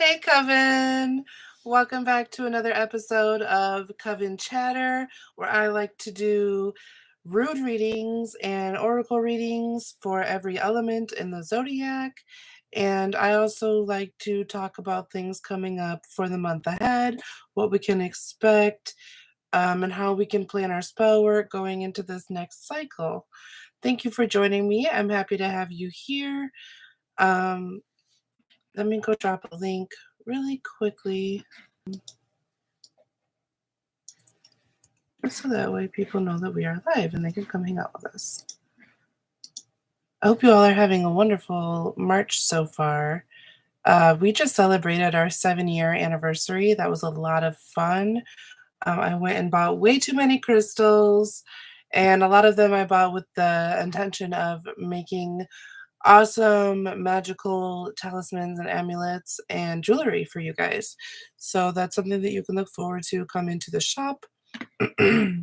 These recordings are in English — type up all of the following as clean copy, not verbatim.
Hey, Coven! Welcome back to another episode of Coven Chatter, where I like to do root readings and oracle readings for every element in the zodiac. And I also like to talk about things coming up for the month ahead, what we can expect, and how we can plan our spell work going into this next cycle. Thank you for joining me. I'm happy to have you here. Um, Let me go drop a link really quickly so that way people know that we are live and they can come hang out with us. I hope you all are having a wonderful March so far. We just celebrated our 7-year anniversary. That was a lot of fun. I went and bought way too many crystals, and a lot of them I bought with the intention of making awesome magical talismans and amulets and jewelry for you guys. So that's something that you can look forward to coming to the shop. I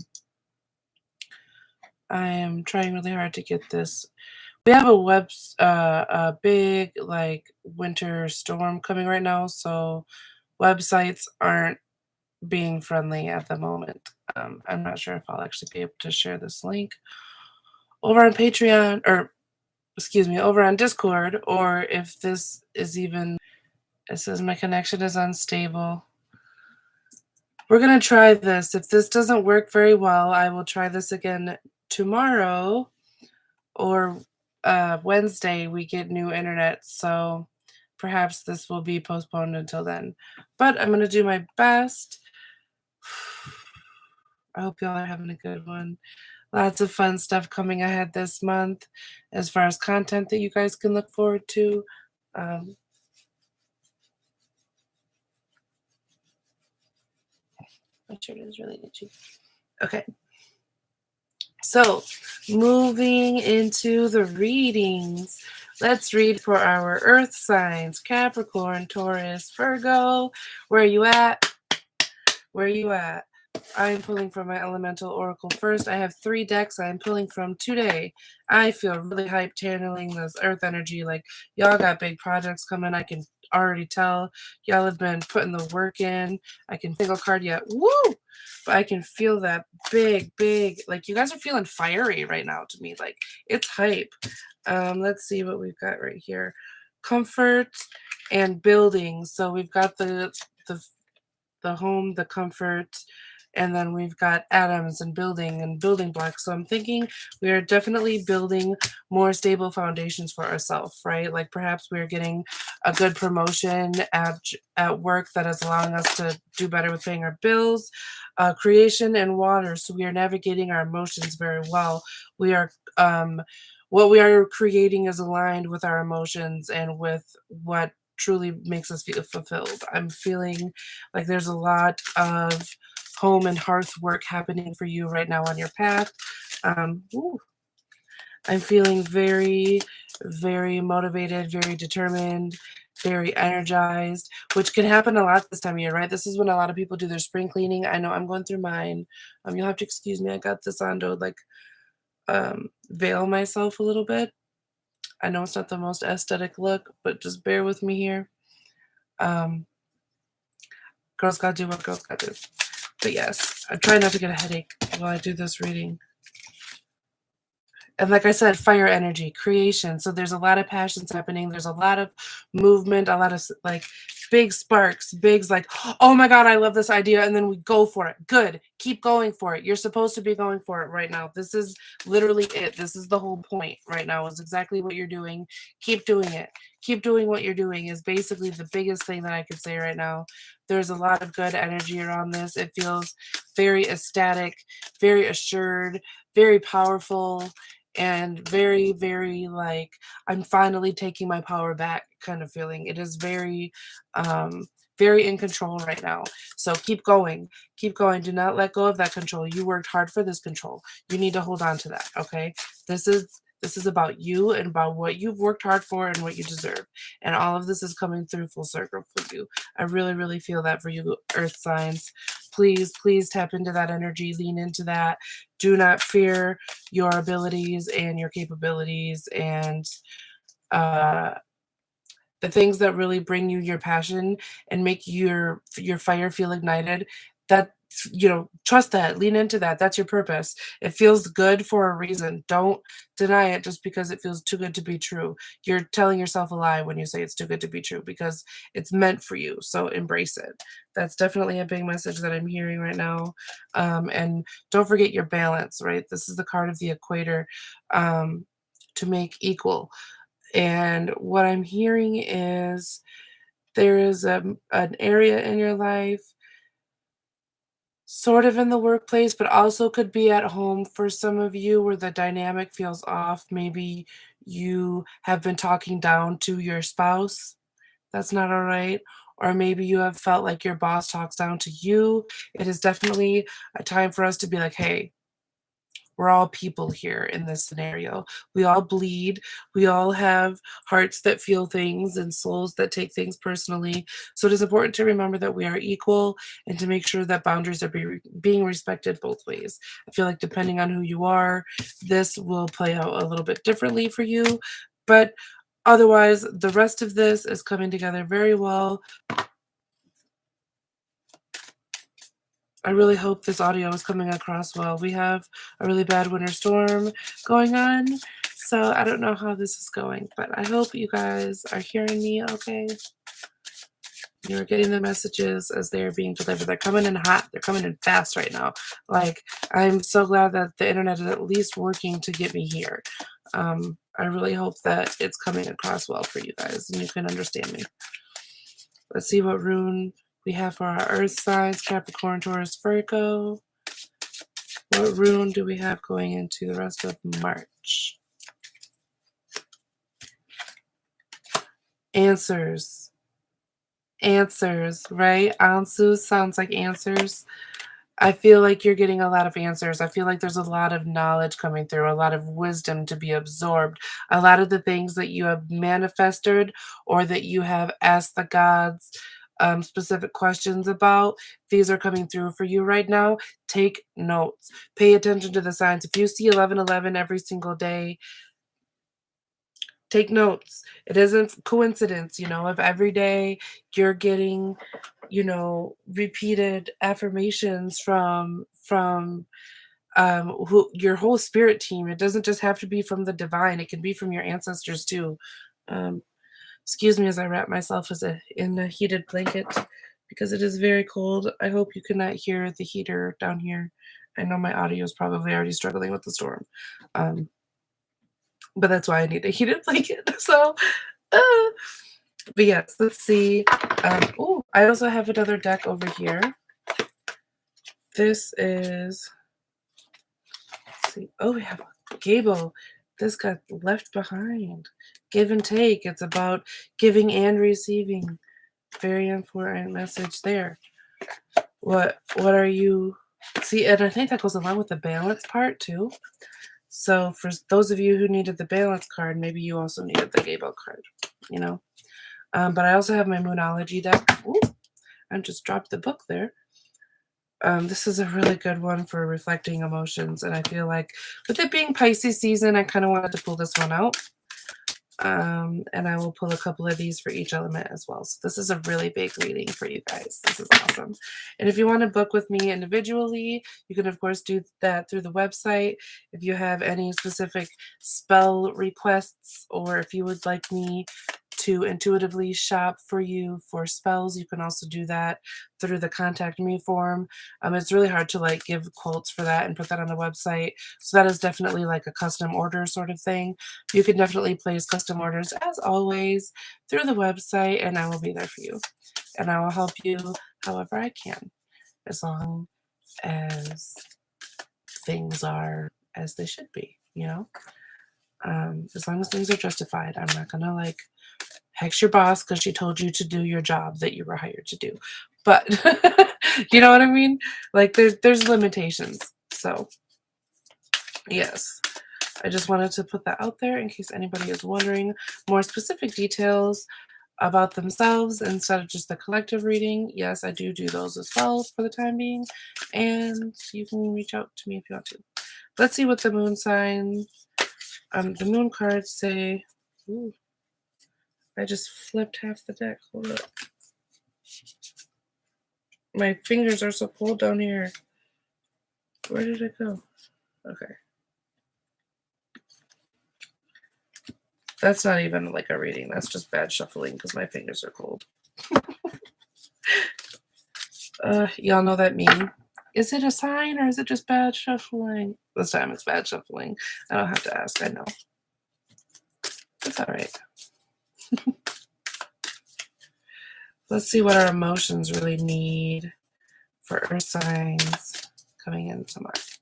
am trying really hard to get this. We have a big like winter storm coming right now, so websites aren't being friendly at the moment. I'm not sure if I'll actually be able to share this link over on Patreon, or excuse me, over on Discord, or if this is even, it says my connection is unstable. We're going to try this. If this doesn't work very well, I will try this again tomorrow, or Wednesday we get new internet, so perhaps this will be postponed until then. But I'm going to do my best. I hope y'all are having a good one. Lots of fun stuff coming ahead this month as far as content that you guys can look forward to. My shirt is really itchy. Okay. So, moving into the readings, let's read for our earth signs: Capricorn, Taurus, Virgo. Where are you at? Where are you at? I'm pulling from my elemental oracle first. I have 3 decks I'm pulling from today. I feel really hyped channeling this earth energy. Like, y'all got big projects coming. I can already tell y'all have been putting the work in. I can single card yet. Woo! But I can feel that big, like, you guys are feeling fiery right now to me. Like, it's hype. Let's see what we've got right here. Comfort and building. So we've got the home, the comfort, and then we've got atoms and building blocks. So I'm thinking we are definitely building more stable foundations for ourselves, right? Like perhaps we're getting a good promotion at work that is allowing us to do better with paying our bills. Creation and water, so we are navigating our emotions very well. We are what we are creating is aligned with our emotions and with what truly makes us feel fulfilled. I'm feeling like there's a lot of home and hearth work happening for you right now on your path. I'm feeling very, very motivated, very determined, very energized, which can happen a lot this time of year, right? This is when a lot of people do their spring cleaning. I know I'm going through mine. You'll have to excuse me. I got this on to like veil myself a little bit. I know it's not the most aesthetic look, but just bear with me here. Girls gotta do what girls gotta do. But yes, I try not to get a headache while I do this reading. And like I said, fire energy, creation. So there's a lot of passions happening. There's a lot of movement, a lot of like big sparks, bigs like, oh my God, I love this idea. And then we go for it. Good. Keep going for it. You're supposed to be going for it right now. This is literally it. This is the whole point right now, is exactly what you're doing. Keep doing it. Keep doing what you're doing is basically the biggest thing that I could say right now. There's a lot of good energy around this. It feels very ecstatic, very assured, very powerful, and very, very like I'm finally taking my power back kind of feeling. It is very, very in control right now. So keep going. Keep going. Do not let go of that control. You worked hard for this control. You need to hold on to that. Okay. This is about you and about what you've worked hard for and what you deserve. And all of this is coming through full circle for you. I really, really feel that for you, earth signs. Please, please tap into that energy. Lean into that. Do not fear your abilities and your capabilities, and the things that really bring you your passion and make your fire feel ignited, that, trust that, lean into that. That's your purpose. It feels good for a reason. Don't deny it just because it feels too good to be true. You're telling yourself a lie when you say it's too good to be true, because it's meant for you. So embrace it. That's definitely a big message that I'm hearing right now. And don't forget your balance, right? This is the card of the equator, to make equal. And what I'm hearing is there is an area in your life, sort of in the workplace, but also could be at home for some of you, where the dynamic feels off. Maybe you have been talking down to your spouse. That's not all right. Or maybe you have felt like your boss talks down to you. It is definitely a time for us to be like, hey, we're all people here in this scenario. We all bleed. We all have hearts that feel things and souls that take things personally. So it is important to remember that we are equal and to make sure that boundaries are being respected both ways. I feel like depending on who you are, this will play out a little bit differently for you. But otherwise, the rest of this is coming together very well. I really hope this audio is coming across well. We have a really bad winter storm going on, so I don't know how this is going, but I hope you guys are hearing me okay. You're getting the messages as they're being delivered. They're coming in hot. They're coming in fast right now. Like, I'm so glad that the internet is at least working to get me here. I really hope that it's coming across well for you guys and you can understand me. Let's see what rune we have for our earth signs: Capricorn, Taurus, Virgo. What rune do we have going into the rest of March? Answers. Answers, right? Ansu sounds like answers. I feel like you're getting a lot of answers. I feel like there's a lot of knowledge coming through, a lot of wisdom to be absorbed. A lot of the things that you have manifested or that you have asked the gods specific questions about, these are coming through for you right now. Take notes. Pay attention to the signs. If you see 1111 every single day, take notes. It isn't coincidence, if every day you're getting, repeated affirmations from your whole spirit team. It doesn't just have to be from the divine. It can be from your ancestors too. Um, Excuse me as I wrap myself in a heated blanket because it is very cold. I hope you cannot hear the heater down here. I know my audio is probably already struggling with the storm. But that's why I need a heated blanket. So, but yes, let's see. Oh, I also have another deck over here. This is, let's see. Oh, we have a Gable. This got left behind. Give and take. It's about giving and receiving. Very important message there. What are you, see, and I think that goes along with the balance part too. So for those of you who needed the balance card, maybe you also needed the Gable card, But I also have my Moonology deck. Ooh, I just dropped the book there. This is a really good one for reflecting emotions, and I feel like with it being Pisces season, I kind of wanted to pull this one out. And I will pull a couple of these for each element as well. So this is a really big reading for you guys. This is awesome. And if you want to book with me individually, you can of course do that through the website. If you have any specific spell requests, or if you would like me to intuitively shop for you for spells, you can also do that through the contact me form. It's really hard to give quotes for that and put that on the website. So that is definitely like a custom order sort of thing. You can definitely place custom orders as always through the website, and I will be there for you. And I will help you however I can, as long as things are as they should be, as long as things are justified. I'm not gonna hex your boss because she told you to do your job that you were hired to do. But you know what I mean? There's limitations. So yes, I just wanted to put that out there in case anybody is wondering more specific details about themselves instead of just the collective reading. Yes, I do those as well for the time being, and you can reach out to me if you want to. Let's see what the moon sign, the moon cards say. Ooh. I just flipped half the deck. Hold up. My fingers are so cold down here. Where did it go? Okay. That's not even like a reading. That's just bad shuffling because my fingers are cold. Y'all know that meme? Is it a sign or is it just bad shuffling? This time it's bad shuffling. I don't have to ask. I know. It's all right. Let's see what our emotions really need for earth signs coming into March.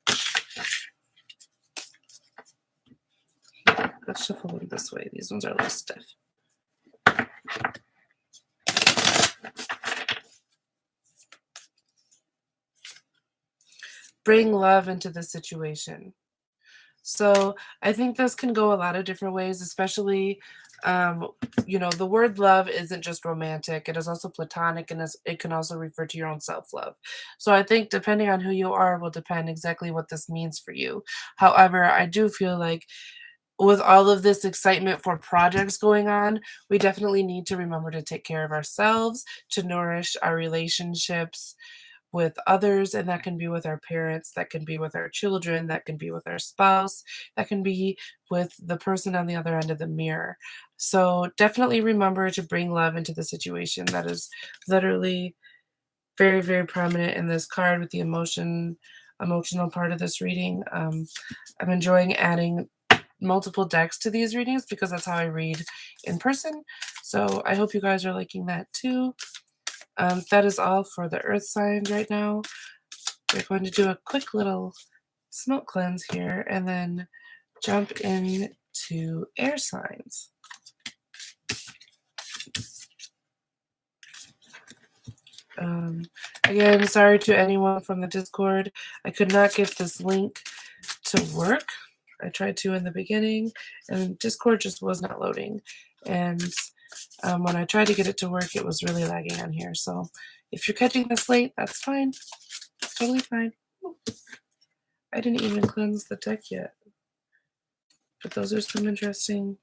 Let's shuffle them this way. These ones are a little stiff. Bring love into the situation. So I think this can go a lot of different ways, especially, the word love isn't just romantic. It is also platonic, and it can also refer to your own self-love. So I think depending on who you are will depend exactly what this means for you. However, I do feel like with all of this excitement for projects going on, we definitely need to remember to take care of ourselves, to nourish our relationships with others, and that can be with our parents, that can be with our children, that can be with our spouse, that can be with the person on the other end of the mirror. So definitely remember to bring love into the situation. That is literally very, very prominent in this card with the emotional part of this reading. I'm enjoying adding multiple decks to these readings because that's how I read in person. So I hope you guys are liking that too. That is all for the earth signs right now. We're going to do a quick little smoke cleanse here and then jump into air signs. Again, sorry to anyone from the Discord. I could not get this link to work. I tried to in the beginning, and Discord just was not loading. And when I tried to get it to work, it was really lagging on here. So if you're catching this late, that's fine. It's totally fine. I didn't even cleanse the deck yet. But those are some interesting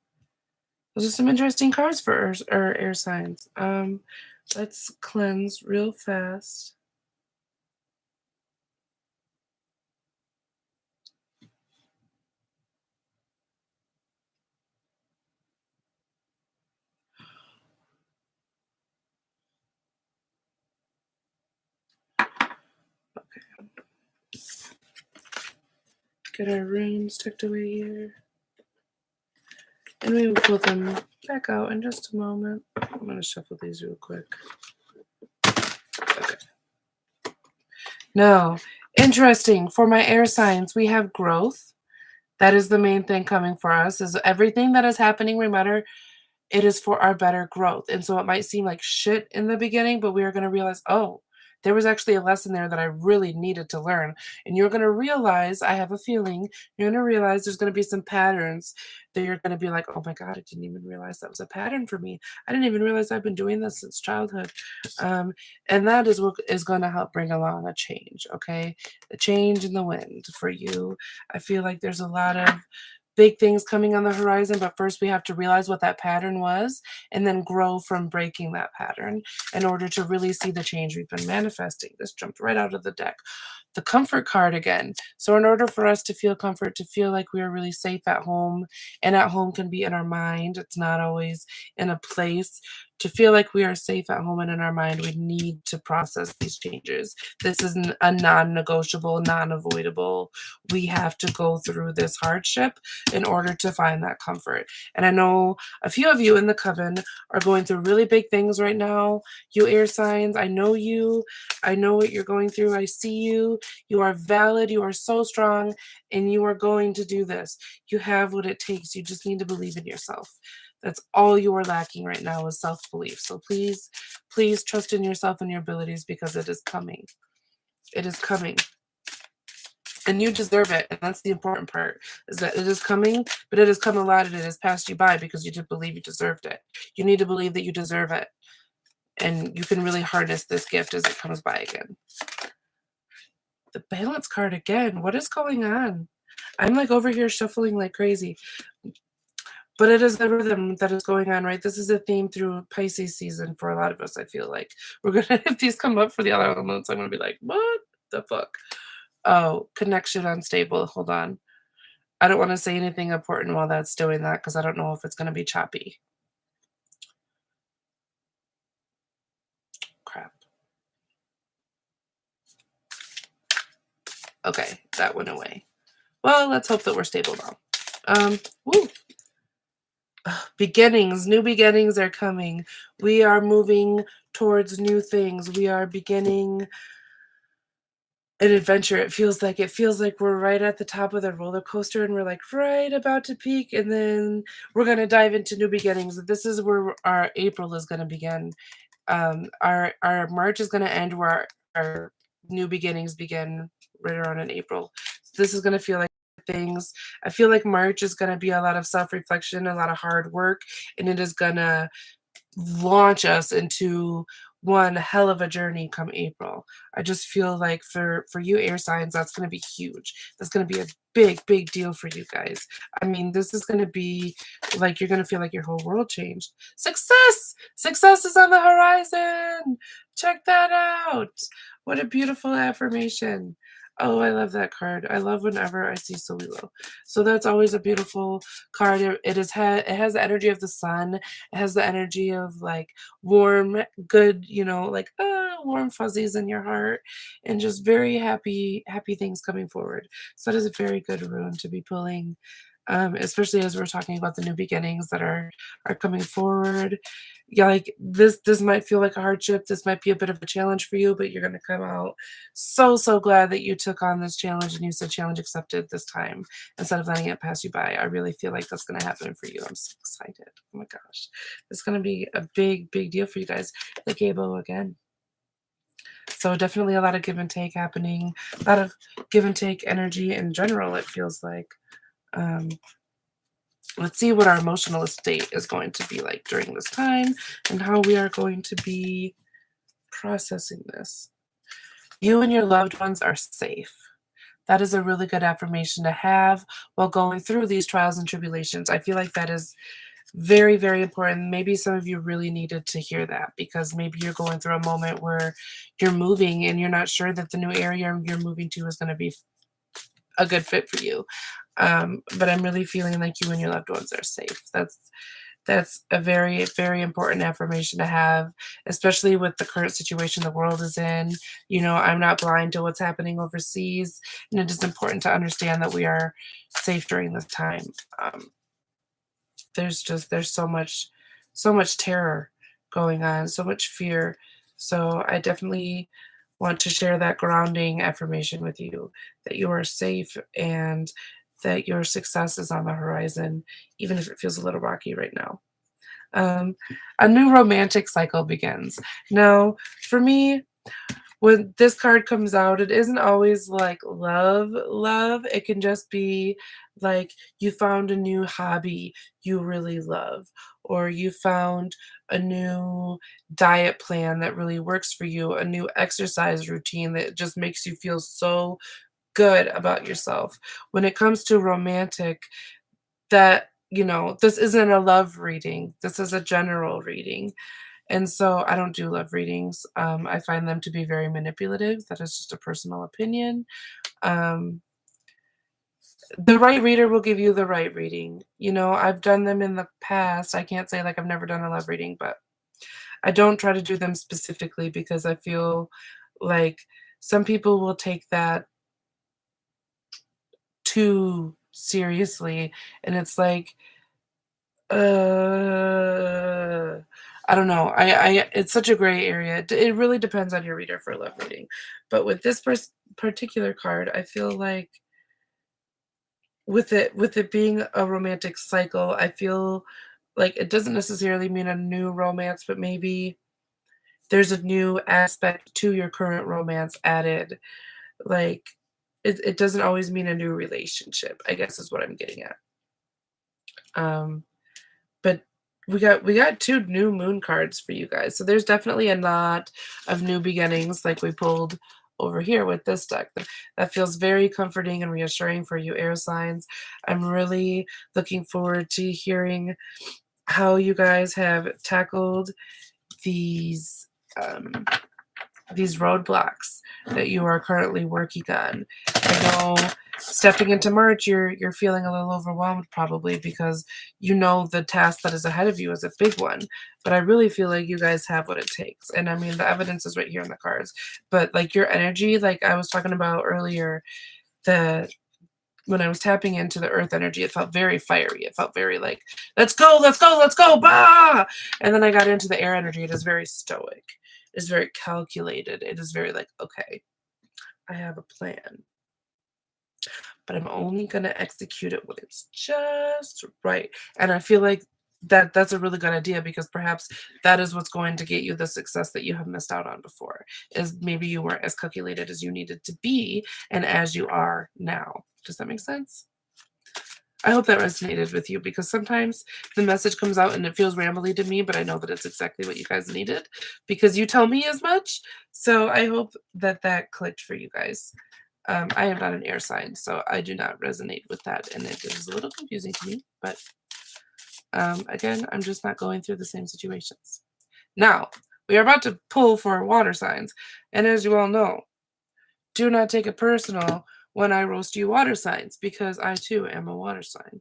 cards for air signs. Let's cleanse real fast. Get our runes tucked away here. And we will pull them back out in just a moment. I'm going to shuffle these real quick. Okay. Now, interesting, for my air signs, we have growth. That is the main thing coming for us, is everything that is happening, remember, it is for our better growth. And so it might seem like shit in the beginning, but we are going to realize, oh, there was actually a lesson there that I really needed to learn. And you're going to realize, I have a feeling, you're going to realize there's going to be some patterns that you're going to be like, oh my God, I didn't even realize that was a pattern for me. I didn't even realize I've been doing this since childhood. And that is what is going to help bring along a change, okay? A change in the wind for you. I feel like there's a lot of big things coming on the horizon, but first we have to realize what that pattern was and then grow from breaking that pattern in order to really see the change we've been manifesting. This jumped right out of the deck. The comfort card again. So in order for us to feel comfort, to feel like we are really safe at home, and at home can be in our mind, it's not always in a place. To feel like we are safe at home and in our mind, we need to process these changes. This is a non-negotiable, non-avoidable. We have to go through this hardship in order to find that comfort. And I know a few of you in the Coven are going through really big things right now. You air signs, I know you. I know what you're going through. I see you. You are valid. You are so strong, and you are going to do this. You have what it takes. You just need to believe in yourself. That's all you are lacking right now is self-belief. So please, please trust in yourself and your abilities because it is coming. It is coming. And you deserve it. And that's the important part, is that it is coming, but it has come a lot and it has passed you by because you didn't believe you deserved it. You need to believe that you deserve it. And you can really harness this gift as it comes by again. The balance card again. What is going on? I'm like over here shuffling like crazy. But it is the rhythm that is going on, right? This is a theme through Pisces season for a lot of us, I feel like. We're gonna if these come up for the other elements, I'm gonna be like, "What the fuck?" Oh, connection unstable, hold on. I don't wanna say anything important while that's doing that because I don't know if it's gonna be choppy. Crap. Okay, that went away. Well, let's hope that we're stable now. Woo! Beginnings, new beginnings are coming. We are moving towards new things. We are beginning an adventure. It feels like we're right at the top of the roller coaster and we're like right about to peak, and then we're gonna dive into new beginnings. This is where our April is gonna begin. Our March is gonna end where our new beginnings begin right around in April. This is gonna feel like things. I feel like March is gonna be a lot of self-reflection, a lot of hard work, and it is gonna launch us into one hell of a journey come April. I just feel like for you air signs, that's going to be huge. That's going to be a big deal for you guys. I mean, this is going to be like you're going to feel like your whole world changed. Success is on the horizon. Check that out. What a beautiful affirmation. Oh, I love that card. I love whenever I see Solilo. So that's always a beautiful card. It has the energy of the sun. It has the energy of like warm, good, like warm fuzzies in your heart, and just very happy things coming forward. So that is a very good rune to be pulling, especially as we're talking about the new beginnings that are coming forward. Yeah, like this might feel like a hardship. This might be a bit of a challenge for you, but you're gonna come out so glad that you took on this challenge and you said challenge accepted this time instead of letting it pass you by. I really feel like that's gonna happen for you. I'm so excited. Oh my gosh. It's gonna be a big deal for you guys. The Gabo again. So definitely a lot of give and take happening, a lot of give and take energy in general, it feels like. Um, let's see what our emotional state is going to be like during this time and how we are going to be processing this. You and your loved ones are safe. That is a really good affirmation to have while going through these trials and tribulations. I feel like that is very important. Maybe some of you really needed to hear that because maybe you're going through a moment where you're moving and you're not sure that the new area you're moving to is going to be a good fit for you. But I'm really feeling like you and your loved ones are safe. That's a very important affirmation to have, especially with the current situation the world is in. I'm not blind to what's happening overseas, and it is important to understand that we are safe during this time. There's so much terror going on, so much fear. So I definitely want to share that grounding affirmation with you, that you are safe and that your success is on the horizon, even if it feels a little rocky right now. A new romantic cycle begins. Now, for me, when this card comes out, it isn't always like love. It can just be like you found a new hobby you really love, or you found a new diet plan that really works for you, a new exercise routine that just makes you feel so good about yourself. When it comes to romantic, this isn't a love reading. This is a general reading. And so I don't do love readings. I find them to be very manipulative. That is just a personal opinion. Um, the right reader will give you the right reading. I've done them in the past. I can't say like I've never done a love reading, but I don't try to do them specifically because I feel like some people will take that too seriously. And it's like, uh, I don't know. It's such a gray area. It really depends on your reader for a love reading. But with this particular card, I feel like with it being a romantic cycle, I feel like it doesn't necessarily mean a new romance, but maybe there's a new aspect to your current romance added. Like it doesn't always mean a new relationship, I guess is what I'm getting at. But we got two new moon cards for you guys. So there's definitely a lot of new beginnings like we pulled over here with this deck. That feels very comforting and reassuring for you air signs. I'm really looking forward to hearing how you guys have tackled these roadblocks that you are currently working on. I know stepping into March, you're feeling a little overwhelmed probably because you know the task that is ahead of you is a big one. But I really feel like you guys have what it takes. And I mean, the evidence is right here in the cards. But like your energy, like I was talking about earlier, that when I was tapping into the earth energy, it felt very fiery. It felt very like, let's go, let's go, let's go, bah! And then I got into the air energy. It is very stoic. It is very calculated. It is very like, okay, I have a plan, but I'm only going to execute it when it's just right. And I feel like that's a really good idea, because perhaps that is what's going to get you the success that you have missed out on before, is maybe you weren't as calculated as you needed to be and as you are now. Does that make sense? I hope that resonated with you, because sometimes the message comes out and it feels rambly to me, but I know that it's exactly what you guys needed because you tell me as much. So I hope that that clicked for you guys. I am not an air sign, so I do not resonate with that, and it is a little confusing to me, but again, I'm just not going through the same situations. Now, we are about to pull for water signs, and as you all know, do not take it personal when I roast you water signs, because I too am a water sign.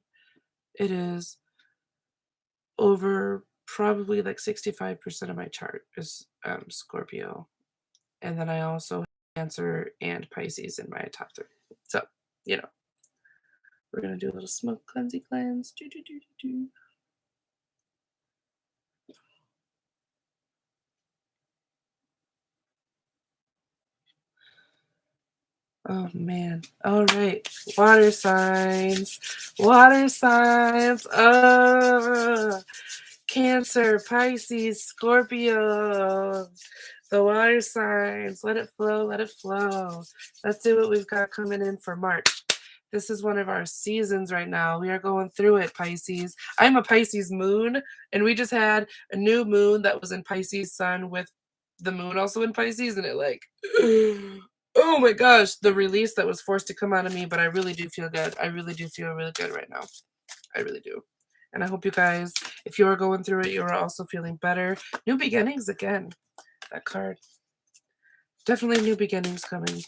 It is over probably like 65% of my chart is Scorpio. And then I also have Cancer and Pisces in my top 3. So, you know, we're going to do a little smoke cleansy cleanse. Oh man. All right. Water signs. Water signs. Cancer, Pisces, Scorpio. The water signs. Let it flow. Let it flow. Let's see what we've got coming in for March. This is one of our seasons right now. We are going through it, Pisces. I'm a Pisces moon, and we just had a new moon that was in Pisces sun with the moon also in Pisces, and it like oh my gosh, the release that was forced to come out of me, but I really do feel good. I really do feel really good right now. I really do. And I hope you guys, if you are going through it, you are also feeling better. New beginnings again. That card. Definitely new beginnings coming.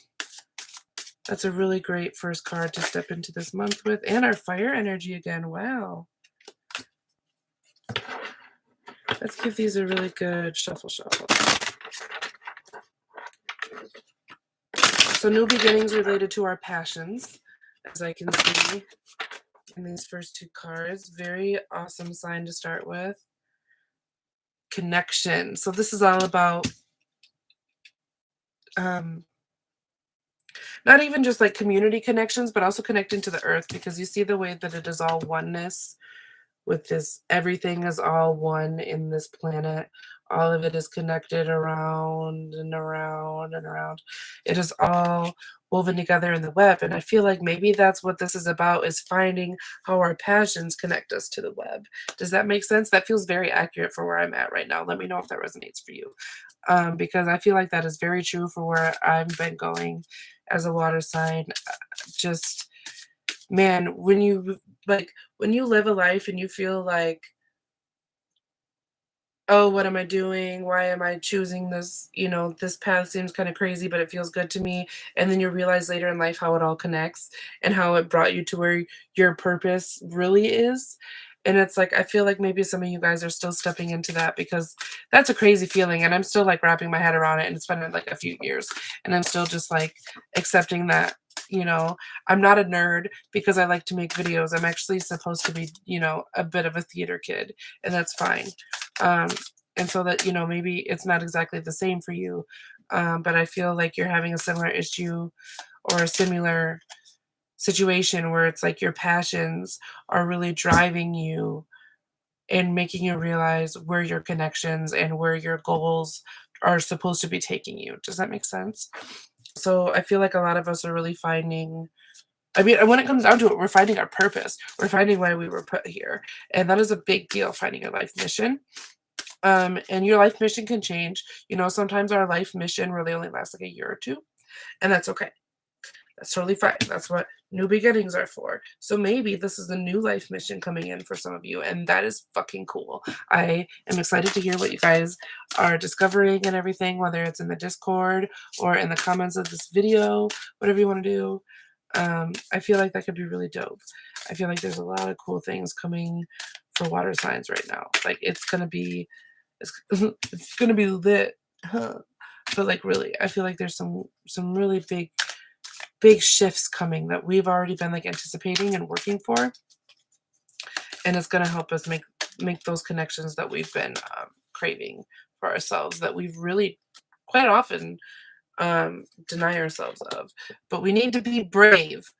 That's a really great first card to step into this month with. And our fire energy again. Wow. Let's give these a really good shuffle. So new beginnings related to our passions, as I can see in these first 2 cards. Very awesome sign to start with. Connection. So this is all about not even just like community connections, but also connecting to the earth, because you see the way that it is all oneness with this. Everything is all one in this planet. All of it is connected around and around and around. It is all woven together in the web. And I feel like maybe that's what this is about, is finding how our passions connect us to the web. Does that make sense? That feels very accurate for where I'm at right now. Let me know if that resonates for you. Because I feel like that is very true for where I've been going as a water sign. Just, man, when you live a life and you feel like, oh, what am I doing? Why am I choosing this? You know, this path seems kind of crazy, but it feels good to me. And then you realize later in life how it all connects and how it brought you to where your purpose really is. And it's like, I feel like maybe some of you guys are still stepping into that, because that's a crazy feeling. And I'm still like wrapping my head around it. And it's been like a few years. And I'm still just like accepting that, you know, I'm not a nerd because I like to make videos. I'm actually supposed to be, you know, a bit of a theater kid, and that's fine. And so that, you know, maybe it's not exactly the same for you. But I feel like you're having a similar issue or a similar situation where it's like your passions are really driving you and making you realize where your connections and where your goals are supposed to be taking you. Does that make sense? So I feel like a lot of us are really finding, I mean, when it comes down to it, we're finding our purpose. We're finding why we were put here. And that is a big deal, finding your life mission. And your life mission can change. You know, sometimes our life mission really only lasts like a year or 2. And that's okay. That's totally fine. That's what new beginnings are for. So maybe this is a new life mission coming in for some of you, and that is fucking cool. I am excited to hear what you guys are discovering and everything, whether it's in the Discord or in the comments of this video, whatever you want to do. I feel like that could be really dope. I feel like there's a lot of cool things coming for water signs right now. Like it's gonna be lit. Huh. But like really, I feel like there's some really big shifts coming that we've already been like anticipating and working for, and it's going to help us make those connections that we've been craving for ourselves, that we've really quite often deny ourselves of. But we need to be brave.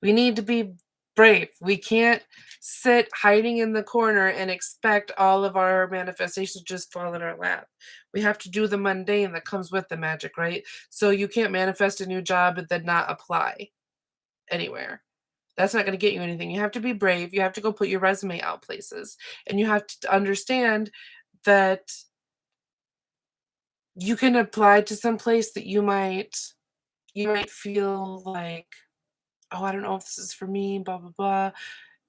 We need to be brave. We can't sit hiding in the corner and expect all of our manifestations to just fall in our lap. We have to do the mundane that comes with the magic, right? So you can't manifest a new job and then not apply anywhere. That's not going to get you anything. You have to be brave. You have to go put your resume out places. And you have to understand that you can apply to some place that you might feel like, oh, I don't know if this is for me, blah, blah, blah.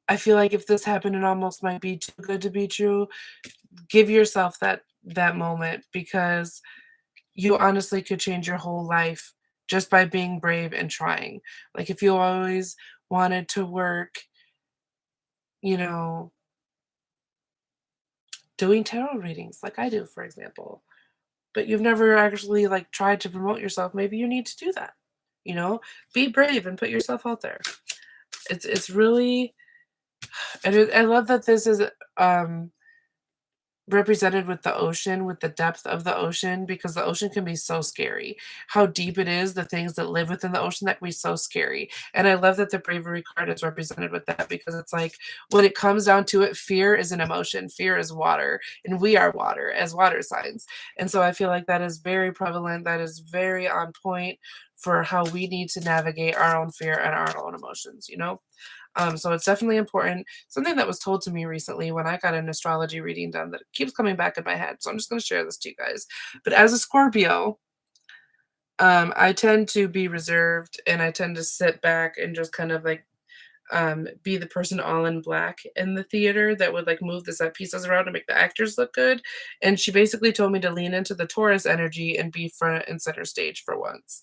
I feel like if this happened, it almost might be too good to be true. Give yourself that moment, because you honestly could change your whole life just by being brave and trying. Like if you always wanted to work, you know, doing tarot readings like I do, for example, but you've never actually like tried to promote yourself, maybe you need to do that. You know, be brave and put yourself out there. It's really, and I love that this is represented with the ocean, with the depth of the ocean, because the ocean can be so scary. How deep it is, the things that live within the ocean, that can be so scary. And I love that the bravery card is represented with that, because it's like when it comes down to it, fear is an emotion, fear is water, and we are water as water signs. And so I feel like that is very prevalent, that is very on point for how we need to navigate our own fear and our own emotions, you know? So it's definitely important. Something that was told to me recently when I got an astrology reading done that keeps coming back in my head. So I'm just going to share this to you guys. But as a Scorpio, I tend to be reserved, and I tend to sit back and just kind of like be the person all in black in the theater that would like move the set pieces around to make the actors look good. And she basically told me to lean into the Taurus energy and be front and center stage for once.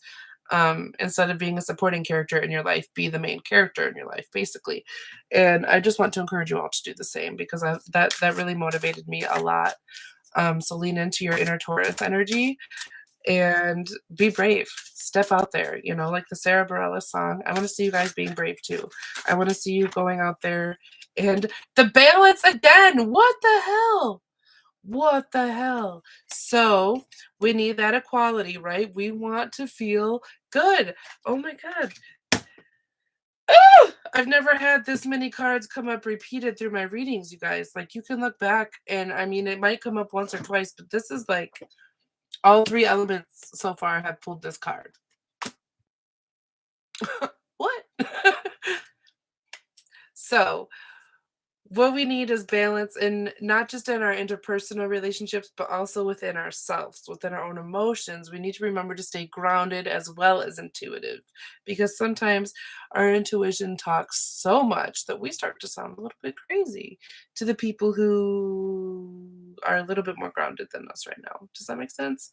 Instead of being a supporting character in your life, be the main character in your life, basically. And I just want to encourage you all to do the same, because that really motivated me a lot. So lean into your inner Taurus energy and be brave. Step out there, you know, like the Sarah Bareilles song. I want to see you guys being brave too. I want to see you going out there. And the balance again. What the hell? What the hell? So we need that equality, right? We want to feel good. Oh my God. I've never had this many cards come up repeated through my readings, you guys. Like you can look back, and I mean, it might come up once or twice, but this is like all three elements so far have pulled this card. What? So what we need is balance, and not just in our interpersonal relationships, but also within ourselves, within our own emotions. We need to remember to stay grounded as well as intuitive, because sometimes our intuition talks so much that we start to sound a little bit crazy to the people who are a little bit more grounded than us right now. Does that make sense?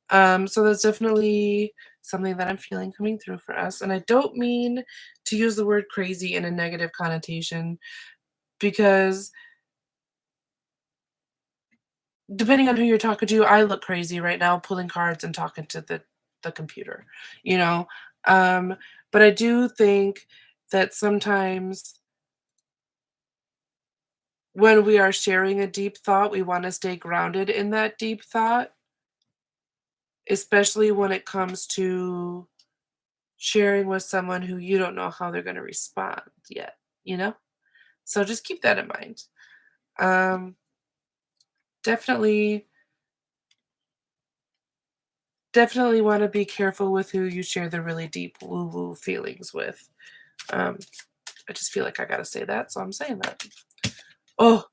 So that's definitely something that I'm feeling coming through for us. And I don't mean to use the word crazy in a negative connotation, because depending on who you're talking to, I look crazy right now pulling cards and talking to the computer, you know. But I do think that sometimes when we are sharing a deep thought, we want to stay grounded in that deep thought, especially when it comes to sharing with someone who you don't know how they're going to respond yet, you know. So just keep that in mind. Definitely want to be careful with who you share the really deep woo-woo feelings with. I just feel like I gotta say that, so I'm saying that. Oh,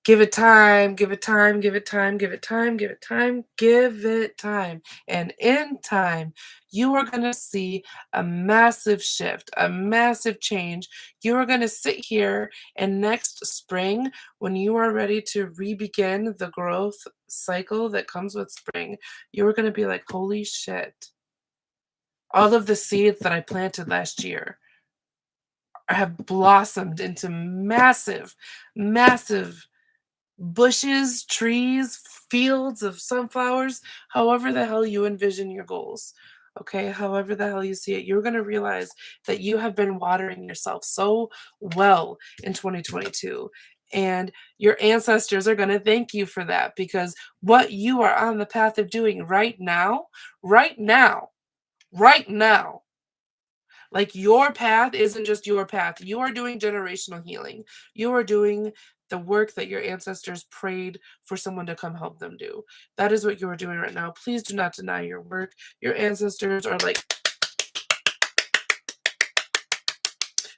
Give it time, give it time, give it time, give it time, give it time, give it time. And in time, you are going to see a massive shift, a massive change. You are going to sit here, and next spring, when you are ready to re-begin the growth cycle that comes with spring, you are going to be like, holy shit. All of the seeds that I planted last year have blossomed into massive, massive bushes, trees, fields of sunflowers, however the hell you envision your goals. Okay, however the hell you see it, you're going to realize that you have been watering yourself so well in 2022. And your ancestors are going to thank you for that, because what you are on the path of doing right now, right now, right now, like, your path isn't just your path. You are doing generational healing. You are doing the work that your ancestors prayed for someone to come help them do. That is what you are doing right now. Please do not deny your work. Your ancestors are like,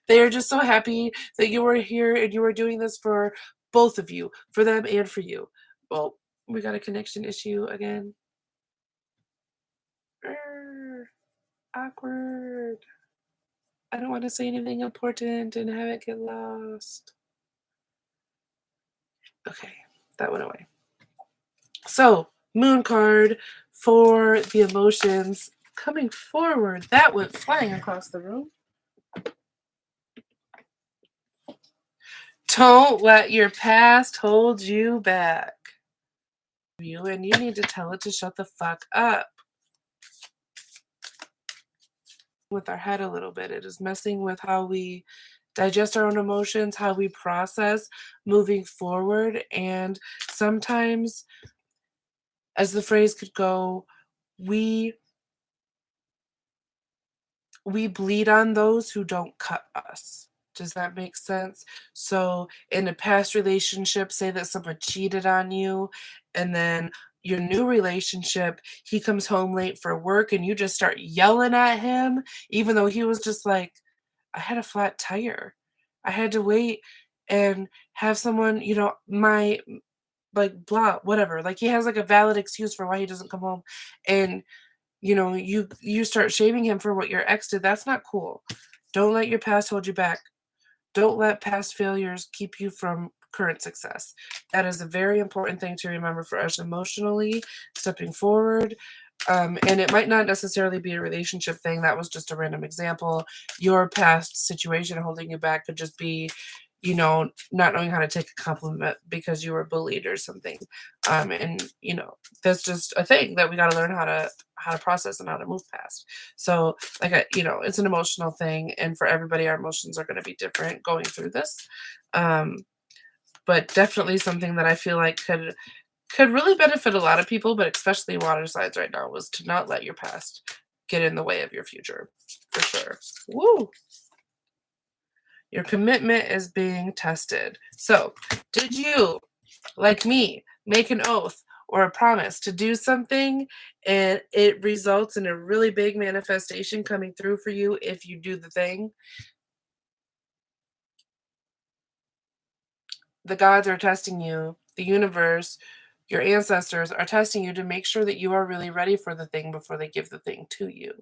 they are just so happy that you are here and you are doing this for both of you, for them and for you. Well, we got a connection issue again. Awkward. I don't want to say anything important and have it get lost. Okay, that went away. So, moon card for the emotions coming forward. That went flying across the room. Don't let your past hold you back. And you need to tell it to shut the fuck up. With our head a little bit. It is messing with how we digest our own emotions, how we process moving forward. And sometimes, as the phrase could go, we bleed on those who don't cut us. Does that make sense? So in a past relationship, say that someone cheated on you, and then your new relationship, he comes home late for work and you just start yelling at him, even though he was just like, I had a flat tire. I had to wait and have someone, my, like, blah, whatever. Like, he has like a valid excuse for why he doesn't come home. And you start shaming him for what your ex did. That's not cool. Don't let your past hold you back. Don't let past failures keep you from current success. That is a very important thing to remember for us emotionally, stepping forward. And it might not necessarily be a relationship thing. That was just a random example. Your past situation holding you back could just be, not knowing how to take a compliment because you were bullied or something. And that's just a thing that we got to learn how to process and how to move past. So, like, it's an emotional thing, and for everybody, our emotions are going to be different going through this. But definitely something that I feel like could really benefit a lot of people, but especially water signs right now, was to not let your past get in the way of your future, for sure. Woo! Your commitment is being tested. So, did you, like me, make an oath or a promise to do something and it results in a really big manifestation coming through for you if you do the thing? The gods are testing you. The universe, your ancestors are testing you to make sure that you are really ready for the thing before they give the thing to you.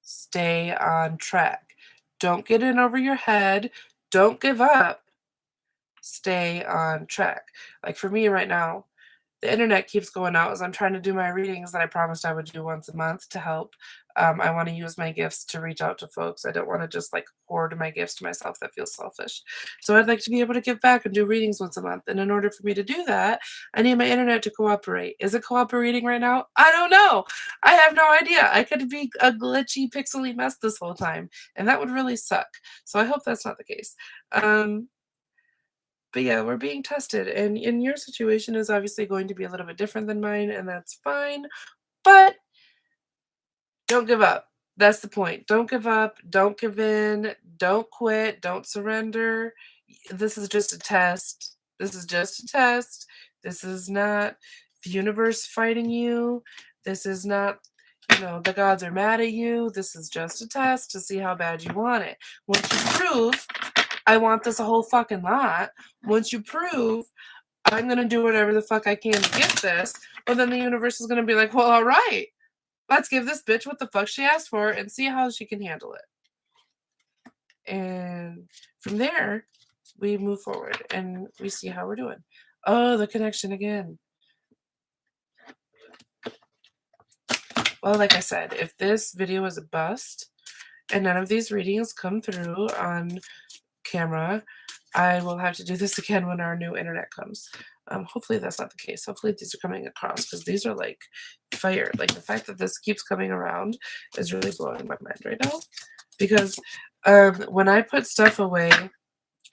Stay on track. Don't get in over your head. Don't give up. Stay on track. Like, for me right now, the internet keeps going out as I'm trying to do my readings that I promised I would do once a month to help. I want to use my gifts to reach out to folks. I don't want to just like hoard my gifts to myself. That feels selfish. So I'd like to be able to give back and do readings once a month. And in order for me to do that, I need my internet to cooperate. Is it cooperating right now? I don't know. I have no idea. I could be a glitchy, pixely mess this whole time, and that would really suck. So I hope that's not the case. But yeah, we're being tested, and your situation is obviously going to be a little bit different than mine, and that's fine. But don't give up. That's the point. Don't give up. Don't give in. Don't quit. Don't surrender. This is just a test. This is just a test. This is not the universe fighting you. This is not, the gods are mad at you. This is just a test to see how bad you want it. Once you prove I want this a whole fucking lot. Once you prove, I'm going to do whatever the fuck I can to get this. But then the universe is going to be like, well, all right, let's give this bitch what the fuck she asked for and see how she can handle it. And from there, we move forward and we see how we're doing. Oh, the connection again. Well, like I said, if this video is a bust and none of these readings come through on camera, I will have to do this again when our new internet comes. Hopefully that's not the case. Hopefully these are coming across, because these are like fire. Like the fact that this keeps coming around is really blowing my mind right now. Because when I put stuff away,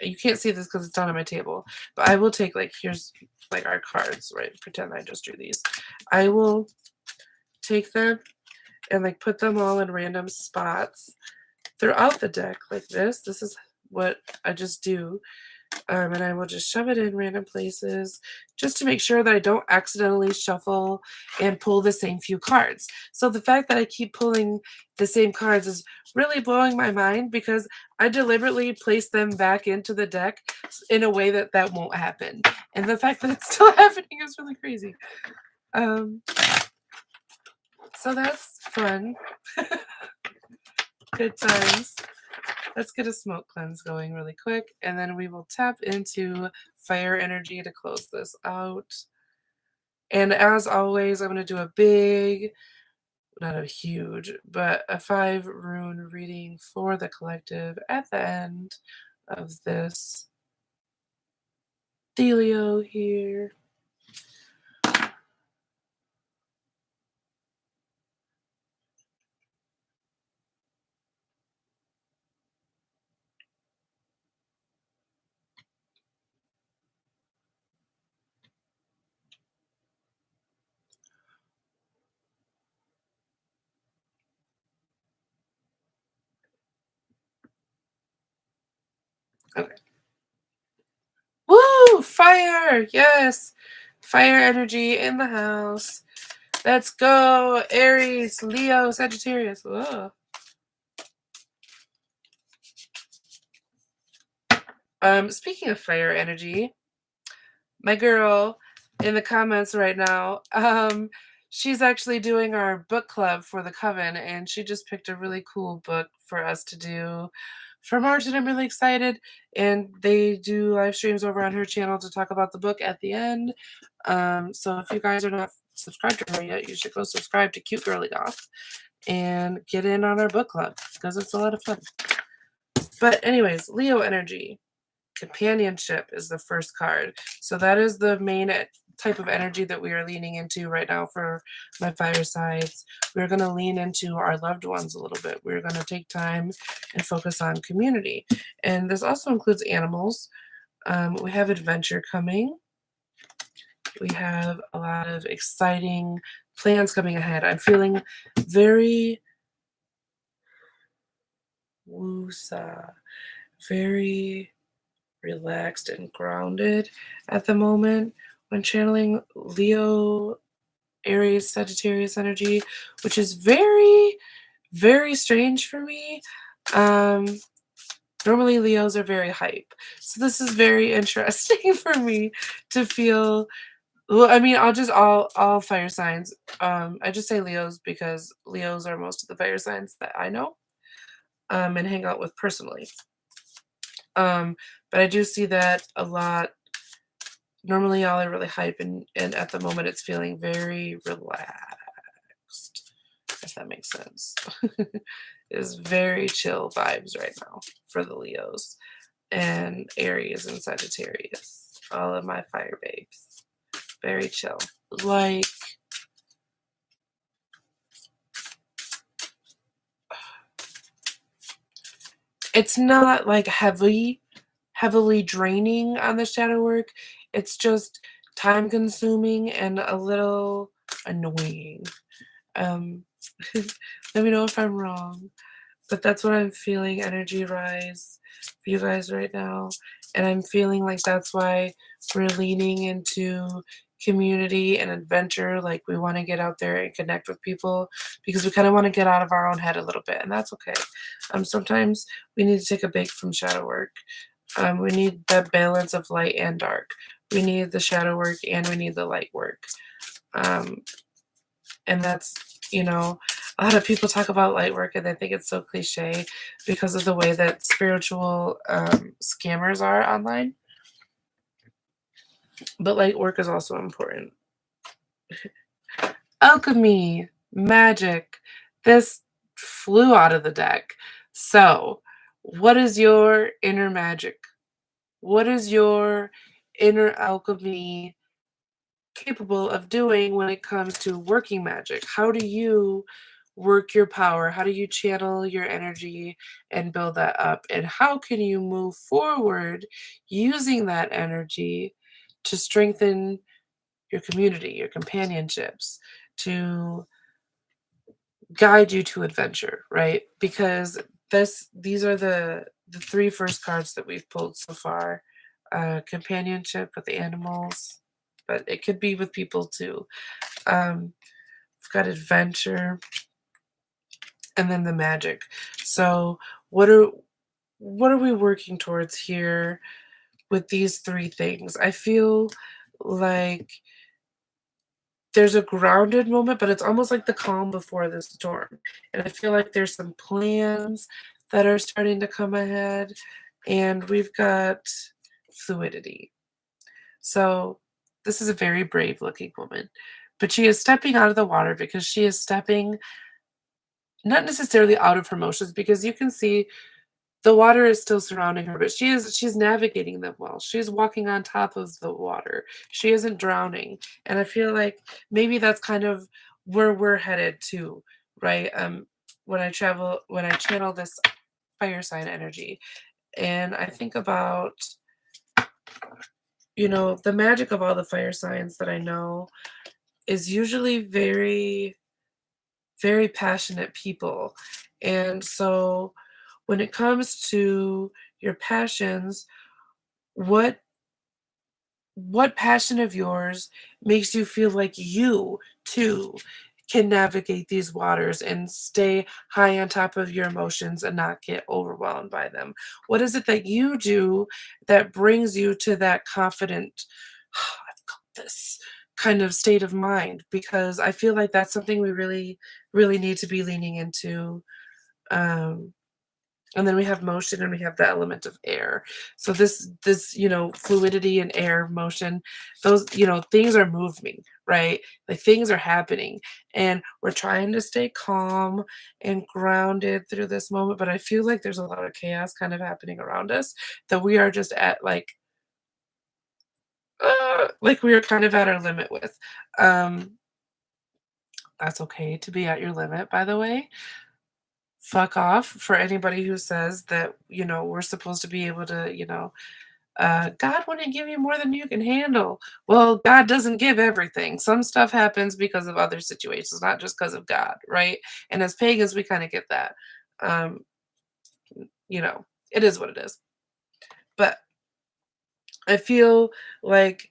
you can't see this because it's not on my table, but I will take, like, here's like our cards, right? Pretend I just drew these. I will take them and like put them all in random spots throughout the deck like this. This is what I just do. And I will just shove it in random places just to make sure that I don't accidentally shuffle and pull the same few cards. So the fact that I keep pulling the same cards is really blowing my mind, because I deliberately place them back into the deck in a way that that won't happen. And the fact that it's still happening is really crazy. So that's fun. Good times. Let's get a smoke cleanse going really quick, and then we will tap into fire energy to close this out. And as always, I'm going to do a big, not a huge, but a 5 rune reading for the collective at the end of this dealio here. Okay. Woo! Fire! Yes! Fire energy in the house. Let's go! Aries, Leo, Sagittarius. Whoa. Speaking of fire energy, my girl in the comments right now, she's actually doing our book club for the Coven, and she just picked a really cool book for us to do for March, and I'm really excited. And they do live streams over on her channel to talk about the book at the end. So if you guys are not subscribed to her yet, you should go subscribe to Cute Girly Goth and get in on our book club, because it's a lot of fun. But anyways, Leo energy. Companionship is the first card. So that is the main type of energy that we are leaning into right now for my firesides. We're going to lean into our loved ones a little bit. We're going to take time and focus on community. And this also includes animals. We have adventure coming. We have a lot of exciting plans coming ahead. I'm feeling very woosa, very relaxed and grounded at the moment when channeling Leo, Aries, Sagittarius energy, which is very, very strange for me. Normally Leos are very hype, so this is very interesting for me to feel. Well, I mean, all fire signs. I just say Leos because Leos are most of the fire signs that I know and hang out with personally. But I do see that a lot. Normally y'all are really hype, and at the moment it's feeling very relaxed, if that makes sense. It's very chill vibes right now for the Leos and Aries and Sagittarius. All of my fire babes. Very chill. Like, it's not like heavily draining on the shadow work. It's just time consuming and a little annoying. Let me know if I'm wrong, but that's what I'm feeling energy rise for you guys right now. And I'm feeling like that's why we're leaning into community and adventure. Like, we want to get out there and connect with people because we kind of want to get out of our own head a little bit, and that's okay. Sometimes we need to take a break from shadow work We need that balance of light and dark. We need the shadow work and we need the light work. And that's, a lot of people talk about light work and they think it's so cliche because of the way that spiritual scammers are online. But light work is also important. Alchemy, magic. This flew out of the deck. So, what is your inner magic? What is your inner alchemy capable of doing when it comes to working magic? How do you work your power? How do you channel your energy and build that up? And how can you move forward using that energy to strengthen your community, your companionships, to guide you to adventure, right? Because these are the three first cards that we've pulled so far. Companionship with the animals, but it could be with people too. We've got adventure, and then the magic. So what are we working towards here with these three things? I feel like there's a grounded moment, but it's almost like the calm before the storm. And I feel like there's some plans that are starting to come ahead, and we've got fluidity. So this is a very brave looking woman, but she is stepping out of the water because she is stepping not necessarily out of her motions, because you can see the water is still surrounding her, but she's navigating them well. She's walking on top of the water. She isn't drowning. And I feel like maybe that's kind of where we're headed to, right? When I channel this fire sign energy, and I think about, the magic of all the fire signs that I know is usually very, very passionate people. And so when it comes to your passions, what passion of yours makes you feel like you too can navigate these waters and stay high on top of your emotions and not get overwhelmed by them? What is it that you do that brings you to that confident, I've got this kind of state of mind? Because I feel like that's something we really, really need to be leaning into. And then we have motion and we have the element of air. So this fluidity and air motion, those things are moving, right? Like things are happening, and we're trying to stay calm and grounded through this moment, but I feel like there's a lot of chaos kind of happening around us that we are just at like we are kind of at our limit with. That's okay to be at your limit, by the way. Fuck off for anybody who says that, we're supposed to be able to, God wouldn't give you more than you can handle. Well, God doesn't give everything. Some stuff happens because of other situations, not just because of God, right? And as pagans, we kind of get that. Um, it is what it is. But I feel like,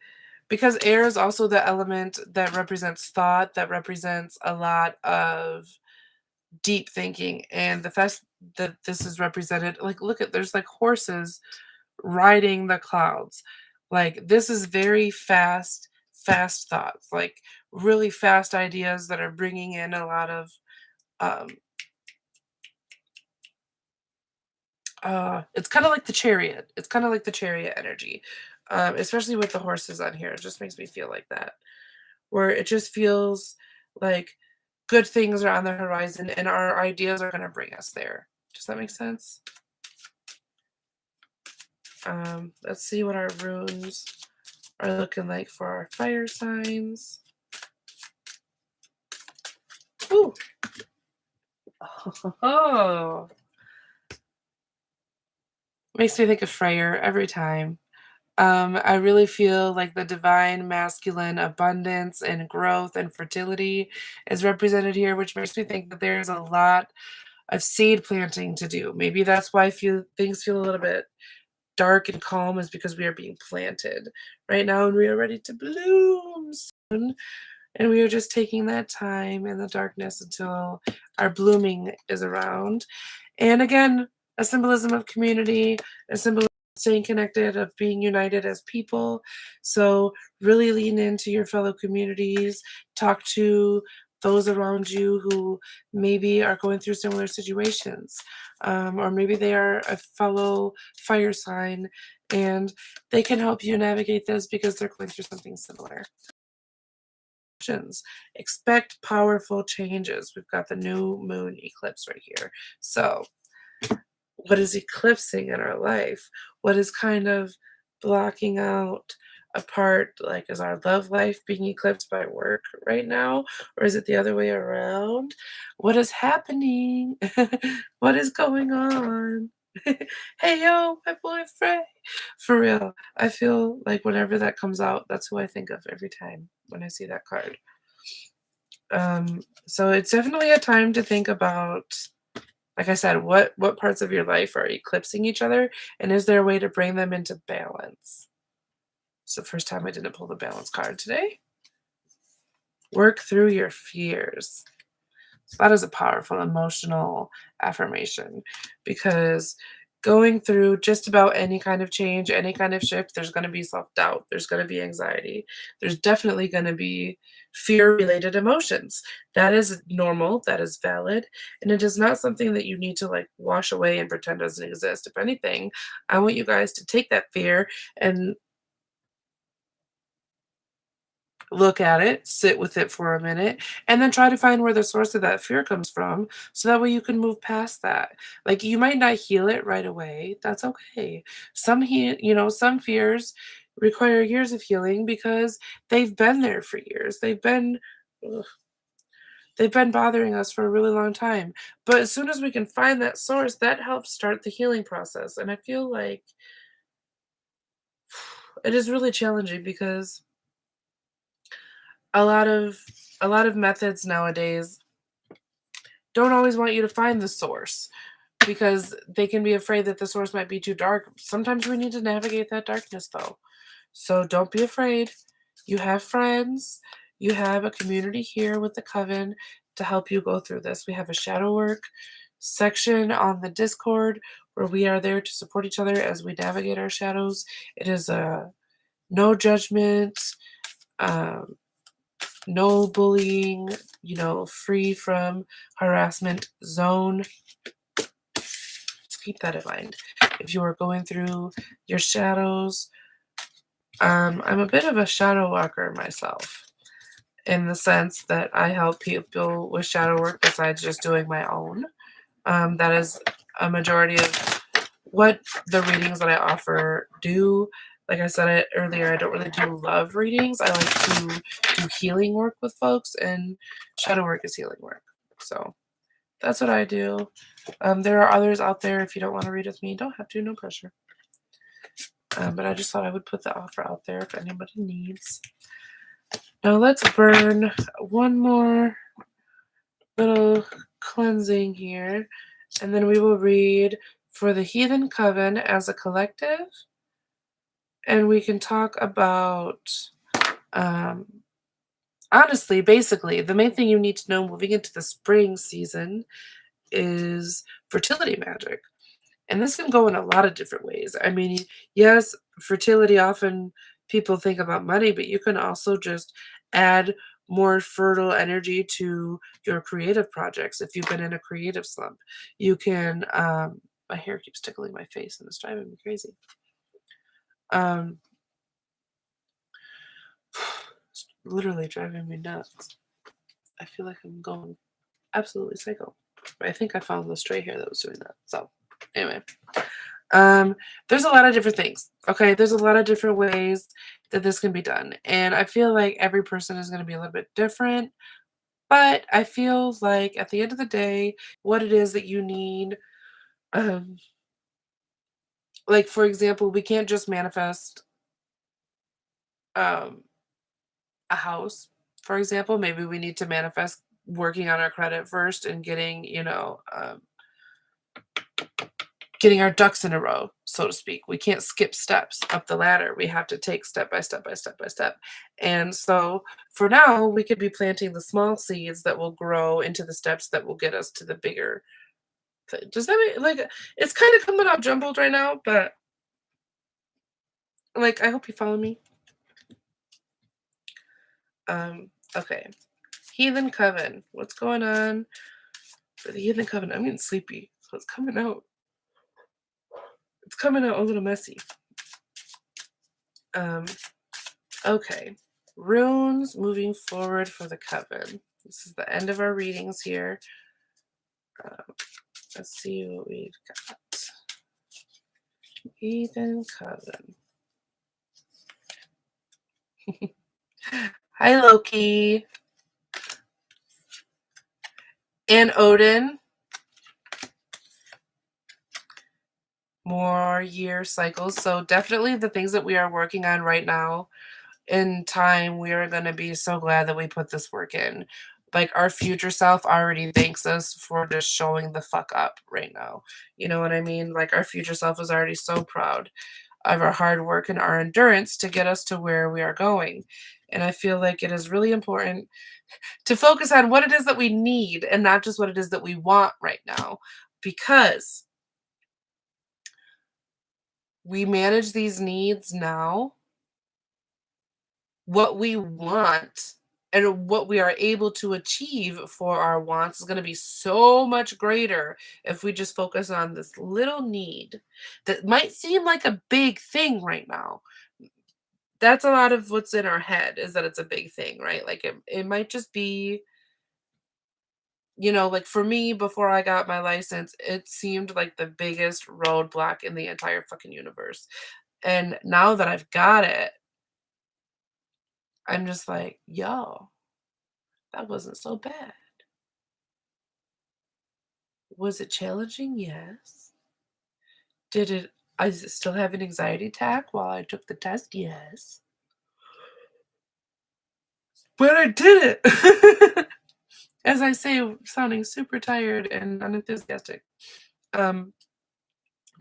because air is also the element that represents thought, that represents a lot of deep thinking, and the fact that this is represented, like, there's like horses riding the clouds. Like, this is very fast thoughts, like really fast ideas that are bringing in a lot of um it's kind of like the chariot. It's kind of like the chariot energy. Especially with the horses on here, it just makes me feel like that, where it just feels like good things are on the horizon and our ideas are going to bring us there. Does that make sense? Let's see what our runes are looking like for our fire signs. Ooh. Oh. Makes me think of Freyr every time. I really feel like the divine masculine abundance and growth and fertility is represented here, which makes me think that there's a lot of seed planting to do. Maybe that's why things feel a little bit dark and calm, is because we are being planted right now and we are ready to bloom soon. And we are just taking that time in the darkness until our blooming is around. And again, a symbolism of community, a symbolism of staying connected, of being united as people. So really lean into your fellow communities, talk to those around you who maybe are going through similar situations, or maybe they are a fellow fire sign and they can help you navigate this because they're going through something similar. Expect powerful changes. We've got the new moon eclipse right here. So what is eclipsing in our life? What is kind of blocking out a part? Like, is our love life being eclipsed by work right now? Or is it the other way around? What is happening? What is going on? Hey, yo, my boyfriend. For real. I feel like whenever that comes out, that's who I think of every time when I see that card. So it's definitely a time to think about, like I said, what parts of your life are eclipsing each other, and is there a way to bring them into balance? It's the first time I didn't pull the balance card today. Work through your fears. So that is a powerful emotional affirmation, because going through just about any kind of change, any kind of shift, there's going to be self-doubt, there's going to be anxiety, there's definitely going to be fear-related emotions. That is normal, that is valid, and it is not something that you need to like wash away and pretend doesn't exist. If anything, I want you guys to take that fear and look at it, sit with it for a minute, and then try to find where the source of that fear comes from so that way you can move past that. Like, you might not heal it right away. That's okay. Some fears require years of healing because they've been there for years. Ugh, they've been bothering us for a really long time. But as soon as we can find that source, that helps start the healing process. And I feel like it is really challenging because a lot of methods nowadays don't always want you to find the source because they can be afraid that the source might be too dark. Sometimes we need to navigate that darkness though. So don't be afraid. You have friends. You have a community here with the Coven to help you go through this. We have a shadow work section on the Discord where we are there to support each other as we navigate our shadows. It is a no judgment, um, no bullying, free from harassment zone. So keep that in mind. If you are going through your shadows, I'm a bit of a shadow walker myself, in the sense that I help people with shadow work besides just doing my own. That is a majority of what the readings that I offer do. Like I said it earlier, I don't really do love readings. I like to do healing work with folks, and shadow work is healing work. So that's what I do. There are others out there. If you don't want to read with me, you don't have to, no pressure. But I just thought I would put the offer out there if anybody needs. Now let's burn one more little cleansing here, and then we will read for the Heathen Coven as a collective, and we can talk about, honestly, basically, the main thing you need to know moving into the spring season is fertility magic. And this can go in a lot of different ways. I mean, yes, fertility, often people think about money, but you can also just add more fertile energy to your creative projects. If you've been in a creative slump, you can, my hair keeps tickling my face and it's driving me crazy. It's literally driving me nuts. I feel like I'm going absolutely psycho. But I think I found the stray hair that was doing that. So anyway, there's a lot of different things. Okay, there's a lot of different ways that this can be done, and I feel like every person is going to be a little bit different. But I feel like at the end of the day, what it is that you need, um, like for example, we can't just manifest um, a house. For example, maybe we need to manifest working on our credit first and getting our ducks in a row, so to speak. We can't skip steps up the ladder. We have to take step by step by step by step. And so for now, we could be planting the small seeds that will grow into the steps that will get us to the bigger. Does that make, like, it's kind of coming out jumbled right now, but Like, I hope you follow me. Okay. Heathen Coven. What's going on for the Heathen Coven? I'm getting sleepy, so it's coming out. It's coming out a little messy. Okay. Runes moving forward for the Coven. This is the end of our readings here. Let's see what we've got. Heathen Coven. Hi, Loki. And Odin. More year cycles. So definitely the things that we are working on right now in time, we are going to be so glad that we put this work in. Like, our future self already thanks us for just showing the fuck up right now. You know what I mean? Like, our future self is already so proud of our hard work and our endurance to get us to where we are going. And I feel like it is really important to focus on what it is that we need and not just what it is that we want right now, because we manage these needs now. What we want and what we are able to achieve for our wants is going to be so much greater if we just focus on this little need that might seem like a big thing right now. That's a lot of what's in our head, is that it's a big thing, right? Like, it might just be, like for me, before I got my license, it seemed like the biggest roadblock in the entire fucking universe. And now that I've got it, I'm just like, yo, that wasn't so bad. Was it challenging? Yes. I still have an anxiety attack while I took the test? Yes. But I did it! As I say, sounding super tired and unenthusiastic.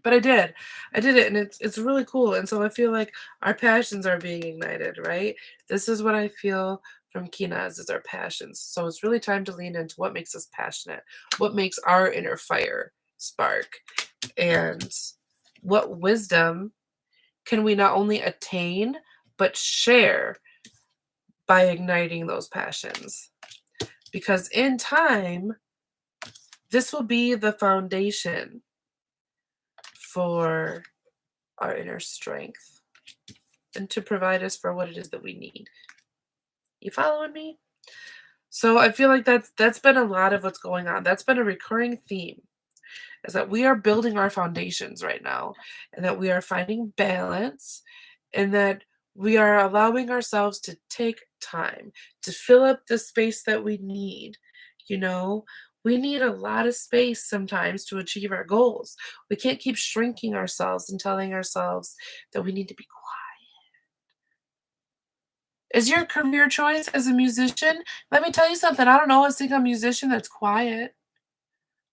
But I did. I did it, and it's really cool. And so I feel like our passions are being ignited, right? This is what I feel from Kinaz, is our passions. So it's really time to lean into what makes us passionate, what makes our inner fire spark, and what wisdom can we not only attain but share by igniting those passions. Because in time, this will be the foundation for our inner strength and to provide us for what it is that we need. You following me? So I feel like that's been a lot of what's going on. That's been a recurring theme, is that we are building our foundations right now, and that we are finding balance, and that we are allowing ourselves to take time to fill up the space that we need. We need a lot of space sometimes to achieve our goals. We can't keep shrinking ourselves and telling ourselves that we need to be quiet. Is your career choice as a musician? Let me tell you something. I don't always think a musician that's quiet.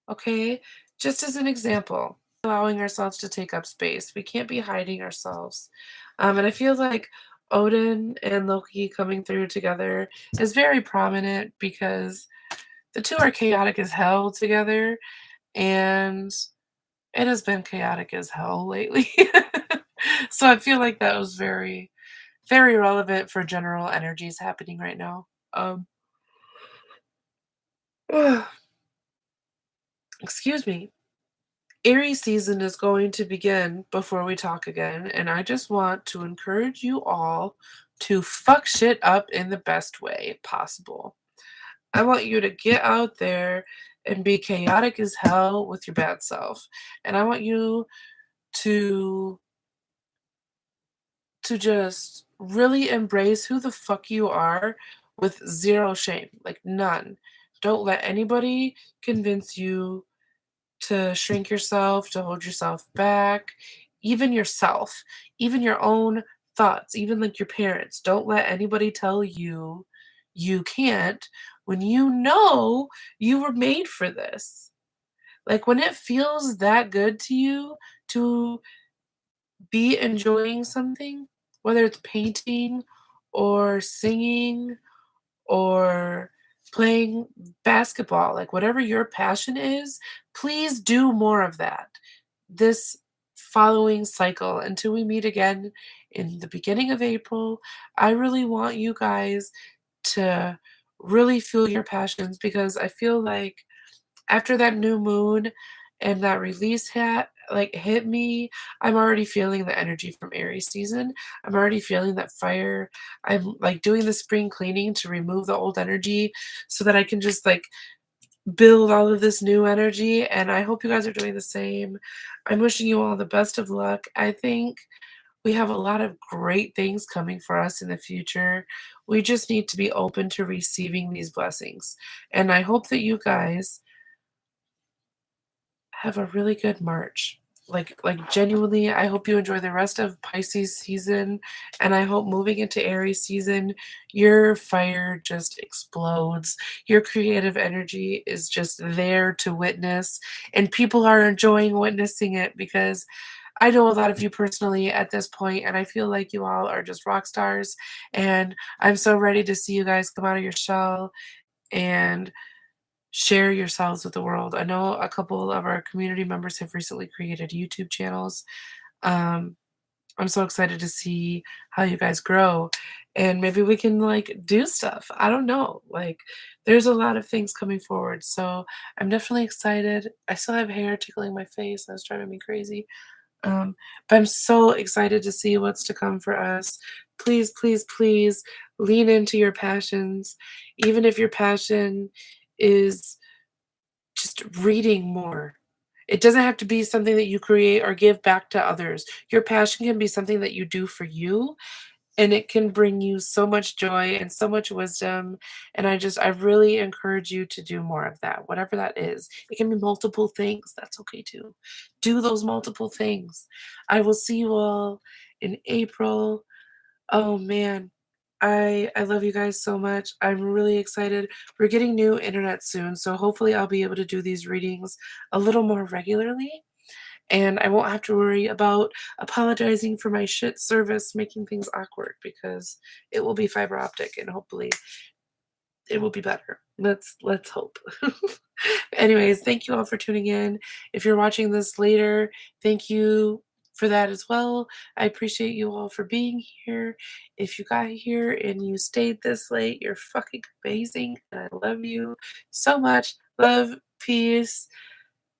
Okay? Just as an example, allowing ourselves to take up space. We can't be hiding ourselves. And I feel like Odin and Loki coming through together is very prominent because the two are chaotic as hell together, and it has been chaotic as hell lately. So I feel like that was very, very relevant for general energies happening right now. Excuse me. Aries season is going to begin before we talk again, and I just want to encourage you all to fuck shit up in the best way possible. I want you to get out there and be chaotic as hell with your bad self. And I want you to just really embrace who the fuck you are with zero shame, like none. Don't let anybody convince you to shrink yourself, to hold yourself back, even yourself, even your own thoughts, even like your parents. Don't let anybody tell you you can't when you know you were made for this. Like, when it feels that good to you to be enjoying something, whether it's painting or singing or playing basketball, like whatever your passion is, please do more of that this following cycle until we meet again in the beginning of April. I really want you guys to really feel your passions, because I feel like after that new moon and that release hit me, I'm already feeling the energy from Aries season. I'm already feeling that fire. I'm like doing the spring cleaning to remove the old energy so that I can just like build all of this new energy, and I hope you guys are doing the same. I'm wishing you all the best of luck. I think we have a lot of great things coming for us in the future. We just need to be open to receiving these blessings. And I hope that you guys have a really good March. Like genuinely, I hope you enjoy the rest of Pisces season, and I hope moving into Aries season, your fire just explodes. Your creative energy is just there to witness, and people are enjoying witnessing it, because I know a lot of you personally at this point, and I feel like you all are just rock stars, and I'm so ready to see you guys come out of your shell and share yourselves with the world. I know a couple of our community members have recently created YouTube channels. Um, I'm so excited to see how you guys grow, and maybe we can like do stuff. I don't know. Like there's a lot of things coming forward. So I'm definitely excited. I still have hair tickling my face. That's driving me crazy. Um, but I'm so excited to see what's to come for us. Please, please, please lean into your passions. Even if your passion is just reading more. It doesn't have to be something that you create or give back to others. Your passion can be something that you do for you, and it can bring you so much joy and so much wisdom. And I really encourage you to do more of that, whatever that is. It can be multiple things. That's okay too. Do those multiple things. I will see you all in April. Oh man, I love you guys so much. I'm really excited. We're getting new internet soon, so hopefully I'll be able to do these readings a little more regularly, and I won't have to worry about apologizing for my shit service making things awkward, because it will be fiber optic and hopefully it will be better. Let's hope. Anyways, thank you all for tuning in. If you're watching this later, thank you for that as well. I appreciate you all for being here. If you got here and you stayed this late, you're fucking amazing. And I love you so much. Love, peace,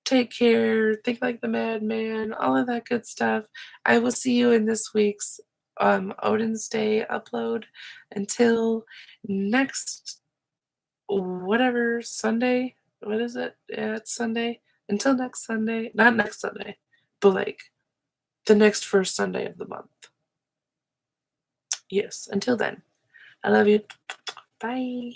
take care, think like the madman, all of that good stuff. I will see you in this week's Odin's Day upload. Until next whatever Sunday. What is it? Yeah, it's Sunday. Until next Sunday. Not next Sunday, but like the next first Sunday of the month. Yes, until then. I love you. Bye.